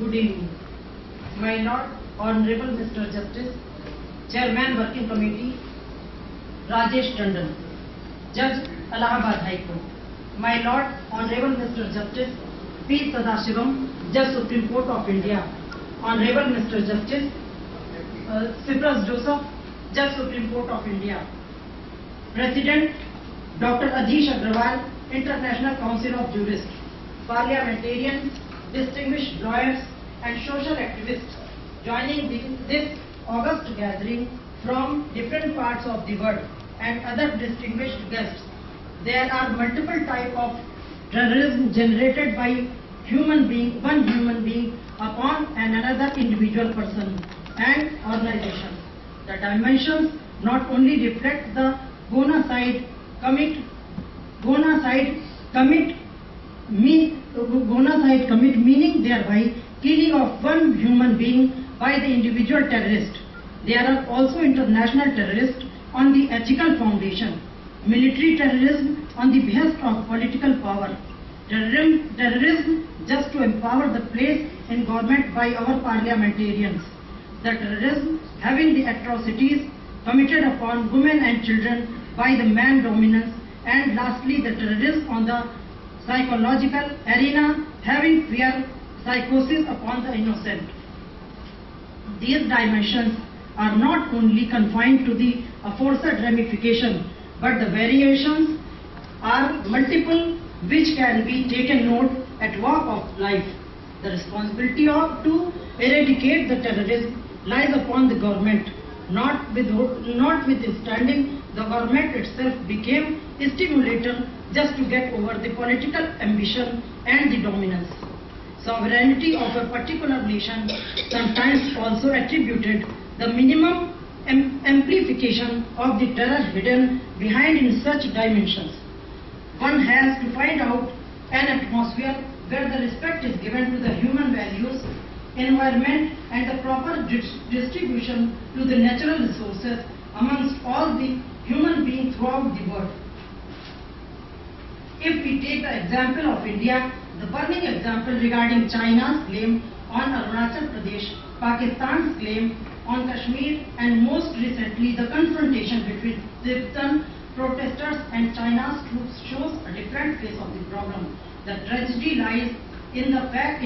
Good evening. My Lord, Honorable Mr. Justice, Chairman Working Committee, Rajesh Tandon, Judge, Allahabad High Court. My Lord, Honorable Mr. Justice, P. Sadashivam, Judge Supreme Court of India. Honorable Mr. Justice, Cyprus Joseph, Judge Supreme Court of India. President, Dr. Adhish Agrawal, International Council of Jurists. Parliamentarians, distinguished lawyers and social activists joining this august gathering from different parts of the world and other distinguished guests. There are multiple types of terrorism generated by one human being upon another individual person and organization. The dimensions not only reflect the genocide meaning thereby killing of one human being by the individual terrorist. There are also international terrorists on the ethical foundation, military terrorism on the behest of political power, terrorism just to empower the place in government by our parliamentarians, the terrorism having the atrocities committed upon women and children by the man dominance, and lastly the terrorism on the psychological arena having fear psychosis upon the innocent. These dimensions are not only confined to the aforesaid ramification, but the variations are multiple which can be taken note at walk of life. The responsibility to eradicate the terrorism lies upon the government. Notwithstanding, the government itself became a stimulator just to get over the political ambition and the dominance. Sovereignty of a particular nation sometimes also attributed the minimum amplification of the terror hidden behind in such dimensions. One has to find out an atmosphere where the respect is given to the human values, environment and the proper distribution to the natural resources amongst all the human beings throughout the world. If we take the example of India, the burning example regarding China's claim on Arunachal Pradesh, Pakistan's claim on Kashmir, and most recently the confrontation between Tibetan protesters and China's troops shows a different face of the problem. The tragedy lies in the fact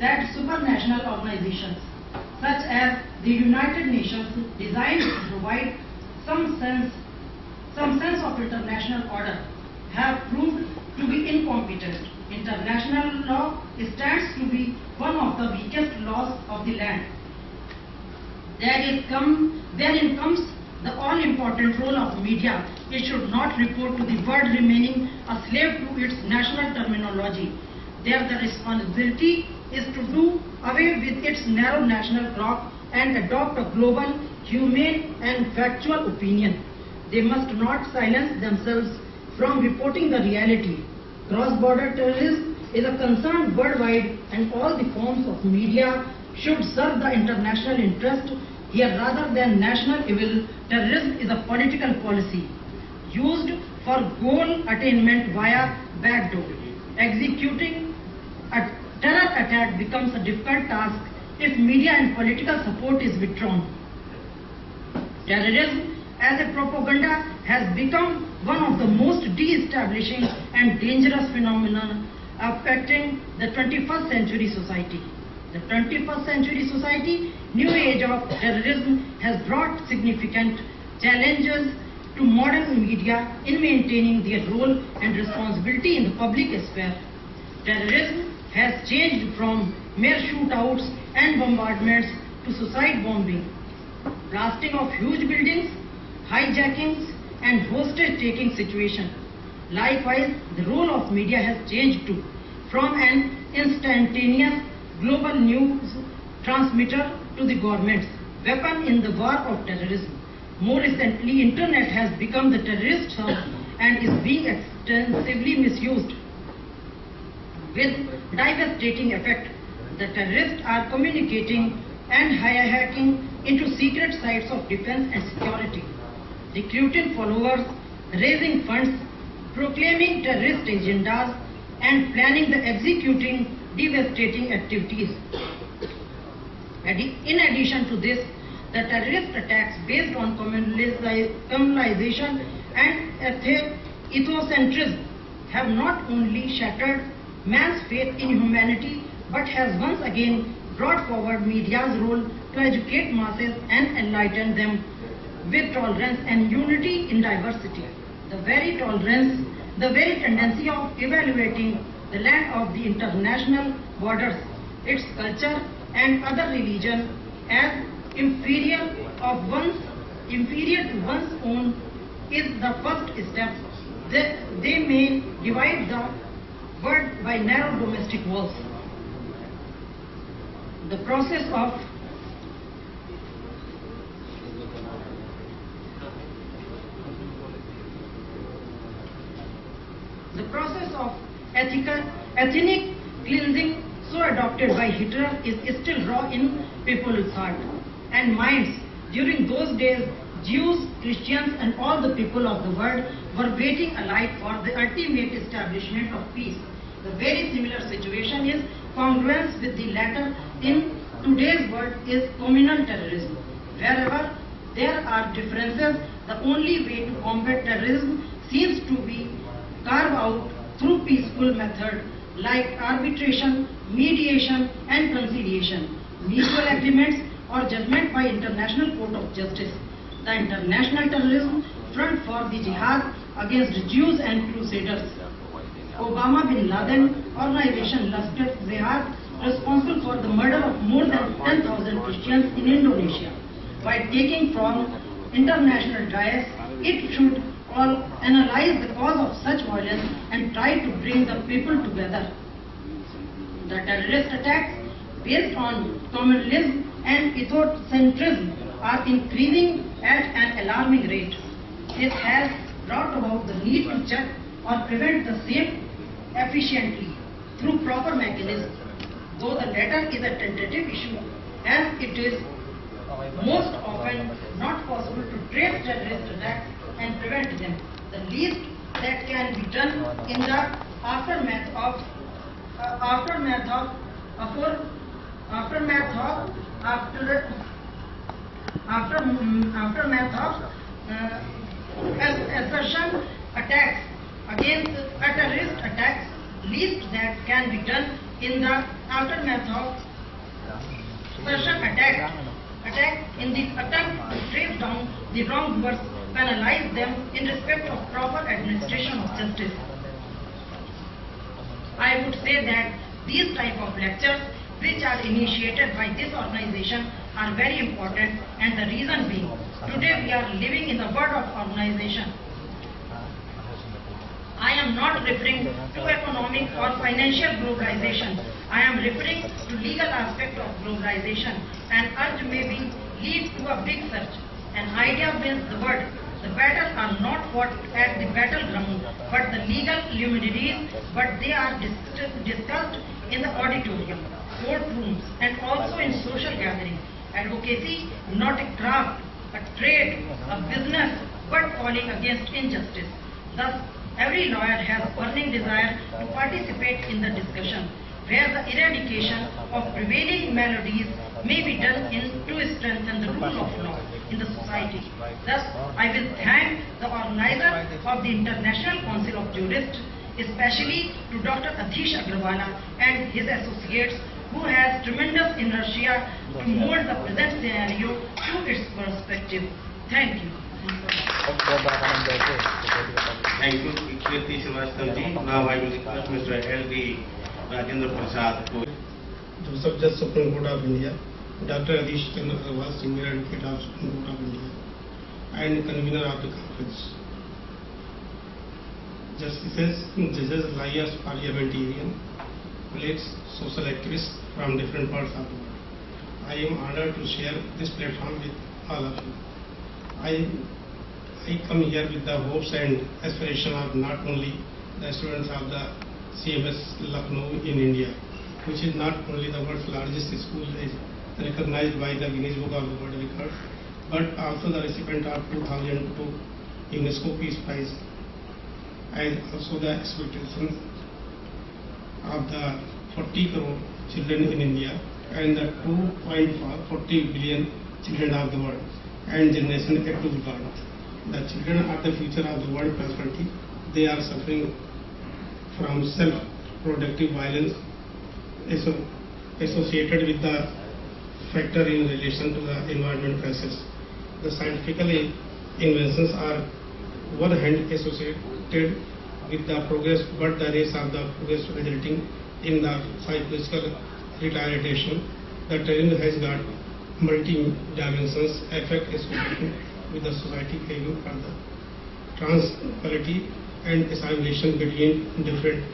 that supranational organizations such as the United Nations, designed to provide some sense of international order, have proved to be incompetent. International law stands to be one of the weakest laws of the land. Therein comes the all-important role of media. It should not report to the world remaining a slave to its national terminology. There the responsibility is to do away with its narrow national clock and adopt a global, humane and factual opinion. They must not silence themselves from reporting the reality. Cross-border terrorism is a concern worldwide, and all the forms of media should serve the international interest here rather than national evil. Terrorism is a political policy used for goal attainment via backdoor. Executing a terror attack becomes a difficult task if media and political support is withdrawn. Terrorism as a propaganda has become one of the most de-establishing and dangerous phenomena affecting the 21st century society. The 21st century society, new age of terrorism, has brought significant challenges to modern media in maintaining their role and responsibility in the public sphere. Terrorism has changed from mere shootouts and bombardments to suicide bombing, blasting of huge buildings, hijackings and hostage-taking situation. Likewise, the role of media has changed too, from an instantaneous global news transmitter to the government's weapon in the war of terrorism. More recently, internet has become the terrorist hub and is being extensively misused with devastating effect. The terrorists are communicating and hacking into secret sites of defense and security, recruiting followers, raising funds, proclaiming terrorist agendas, and planning the executing devastating activities. In addition to this, the terrorist attacks based on communalization and ethnocentrism have not only shattered man's faith in humanity, but has once again brought forward media's role to educate masses and enlighten them with tolerance and unity in diversity. The very tendency of evaluating the land of the international borders, its culture and other religion as inferior to one's own is the first step. They may divide the world by narrow domestic walls. The process of ethnic cleansing so adopted by Hitler is still raw in people's heart and minds. During those days, Jews, Christians and all the people of the world were waiting alike for the ultimate establishment of peace. The very similar situation is congruent with the latter in today's world is communal terrorism. Wherever there are differences, the only way to combat terrorism seems to be carved out through peaceful methods like arbitration, mediation and conciliation, mutual agreements or judgment by International Court of Justice. The International Terrorism Front for the Jihad against Jews and Crusaders. Osama bin Laden organization Lashkar-e-Jihad responsible for the murder of more than 10,000 Christians in Indonesia. By taking from international dais, it should all analyze the cause of such violence and try to bring the people together. The terrorist attacks based on communalism and ethnocentrism are increasing at an alarming rate. This has brought about the need to check or prevent the same efficiently through proper mechanisms, though the latter is a tentative issue as it is most often not possible to trace terrorist attacks and prevent them. The least that can be done in the aftermath of assertion attacks against terrorist attacks, least that can be done in the aftermath of assertion attack in the attempt to trace down the wrongdoers, penalize them in respect of proper administration of justice. I would say that these type of lectures which are initiated by this organization are very important, and the reason being, today we are living in the world of organization. I am not referring to economic or financial globalization. I am referring to legal aspect of globalization, and urge may be lead to a big search. An idea wins the world. The battles are not fought at the battleground, but the legal luminaries, but they are discussed in the auditorium, courtrooms, and also in social gatherings. Advocacy, not a craft, a trade, a business, but calling against injustice. Thus, every lawyer has burning desire to participate in the discussion, where the eradication of prevailing maladies may be done to strengthen the rule of law in the society. Thus, I will thank the organizer of the International Council of Jurists, especially to Dr. Adhish Agrawala and his associates, who has tremendous inertia to mold the present scenario to its perspective. Thank you. Thank you, Kirti Srivastava. Now I will request Mr. L.D. Rajendra Prasad. Joseph Judge, Supreme Court of India, Dr. Adhish Chandra Agrawal, Senior Advocate of Supreme Court of India, and convener of the conference. Justices, judges, lawyers, parliamentarians, colleagues, social activists from different parts of the world. I am honored to share this platform with all of you. I come here with the hopes and aspiration of not only the students of the CMS Lucknow in India, which is not only the world's largest school recognized by the Guinness Book of World Records, but also the recipient of 2002 UNESCO Peace Prize, and also the expectations of the 40 crore children in India and the 2.40 billion children of the world and generation yet to be born. The children are the future of the world prosperity. They are suffering from self-productive violence associated with the factor in relation to the environment crisis. The scientific inventions are one hand associated with the progress, but the race of the progress resulting in the psychological retardation. The terrorism has got multi-dimensions effect associated with the society craving for the tranquility and assimilation between different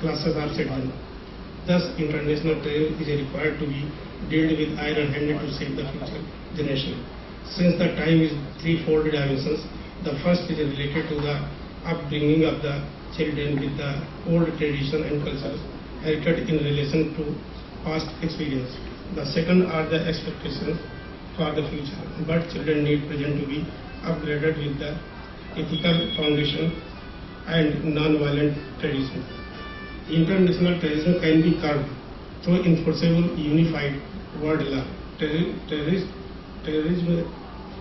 classes of citizens. Thus, international terrorism is required to be dealt with iron-handed to save the future generation. Since the time is threefold dimensions, the first is related to the upbringing of the children with the old tradition and cultures heritage in relation to past experience. The second are the expectations for the future, but children need present to be upgraded with the ethical foundation and non-violent tradition. International terrorism can be curbed through enforceable unified world law. Terrorist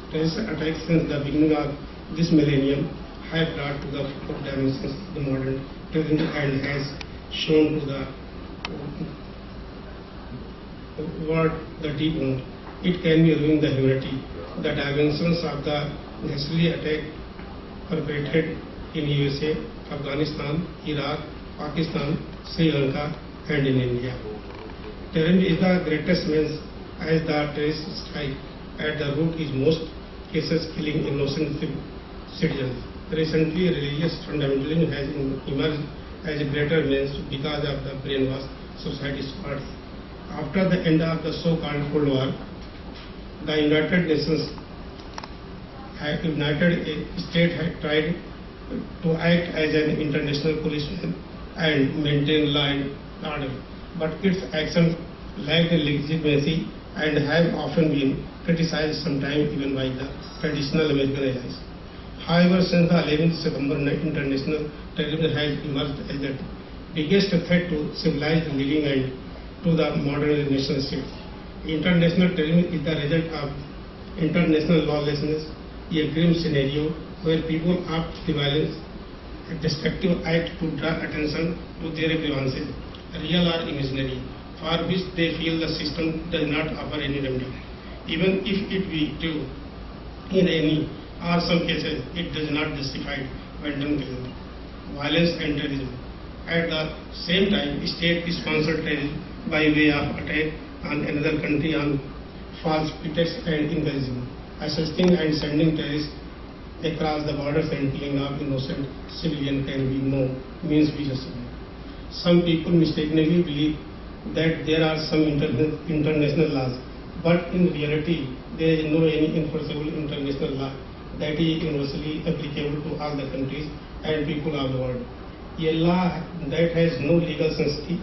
attacks since the beginning of this millennium have brought to the four dimensions the modern terrorism and has shown to the world the deep wound. It can be ruin the humanity. The dimensions of the necessary attack perpetrated in USA, Afghanistan, Iraq, Pakistan, Sri Lanka and in India. Terrorism is the greatest means as the terrorist strike at the root is most cases killing innocent citizens. Recently, religious fundamentalism has emerged as a greater means because of the brainwash society starts. After the end of the so-called Cold War, the United Nations United States had tried to act as an international policeman and maintain law and order, but its actions lacked legitimacy and have often been criticized, sometimes even by the traditional American allies. However, since the 11th September, international terrorism has emerged as the biggest threat to civilized living and to the modern nation states. International terrorism is the result of international lawlessness, a grim scenario where people opt the violence, a destructive act to draw attention to their grievances, real or imaginary, for which they feel the system does not offer any remedy. Even if it be true, in any or some cases, it does not justify wanton killing, violence and terrorism. At the same time, state-sponsored terrorism by way of attack on another country on false pretext and encouragement, assisting and sending terrorists across the borders and killing of innocent civilians can be no means be justified. Some people mistakenly believe that there are some international laws, but in reality there is no any enforceable international law that is universally applicable to all the countries and people of the world. A law that has no legal sanctity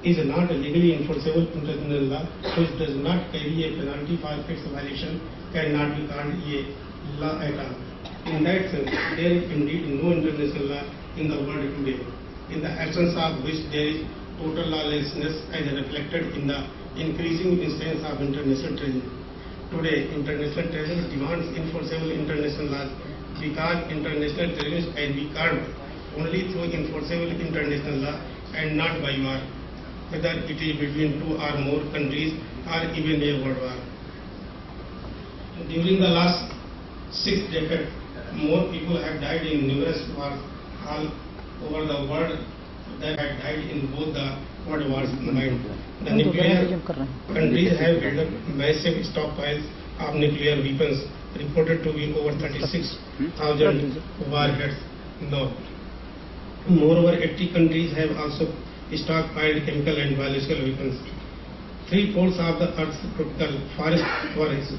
is not a legally enforceable international law, which does not carry a penalty for its violation, cannot be called a law at all. In that sense, there is indeed no international law in the world today, in the absence of which there is total lawlessness as reflected in the increasing instance of international terrorism. Today, international terrorism demands enforceable international laws because international terrorism can be curbed only through enforceable international law and not by war, whether it is between two or more countries or even a world war. During the last 6 decades, more people have died in numerous wars all over the world that had died in both the world wars combined. The nuclear countries have built up massive stockpiles of nuclear weapons, reported to be over 36,000 warheads now. Moreover, 80 countries have also stockpiled chemical and biological weapons. 3/4 of the Earth's tropical forests